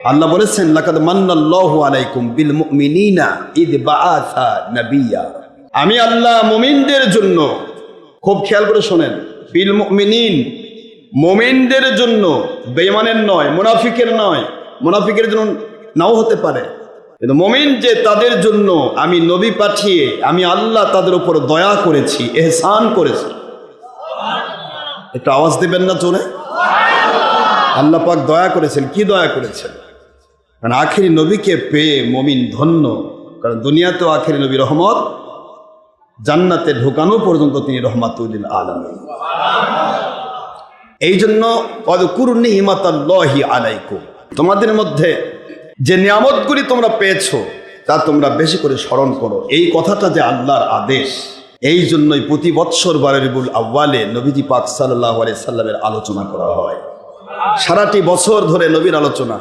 আল্লাহ বলেছেন লাকাদ মান্নাল্লাহু আলাইকুম বিল মুমিনিনা ইদ বাআসা নাবিয়্যা। আমি আল্লাহ মুমিনদের জন্য, খুব খেয়াল করে শোনেন, বিল মুমিনিন, মুমিনদের জন্য, বেঈমানের নয়, মুনাফিকের নয়। মুনাফিকের জন্য নাও হতে পারে, কিন্তু মুমিন যে তাদের জন্য আমি নবী পাঠিয়ে আমি আল্লাহ তাদের উপর দয়া করেছি, ইহসান করেছি। একটু আওয়াজ দিবেন না জোরে? আল্লাহ পাক দয়া করেছেন। কি দয়া করেছেন? কারণ আখেরি নবীকে পেয়ে মুমিন ধন্য। কারণ দুনিয়াতেও আখেরি নবী রহমত, জান্নাতে ঢোকানো পর্যন্ত তিনি রহমাতুল আলামিন। এই জন্য ওয়াযকুরু নি'মাতাল্লাহি আলাইকুম, তোমাদের মধ্যে যে নিয়ামতগুলি তোমরা পেয়েছো তা তোমরা বেশি করে স্মরণ করো। এই কথাটা যে আল্লাহর আদেশ, এই জন্যই প্রতি বৎসর রবিউল আউয়ালে নবীজি পাক সাল্লাল্লাহু আলাইহি সাল্লামের আলোচনা করা হয়। সারাটি বছর ধরে নবীর আলোচনা।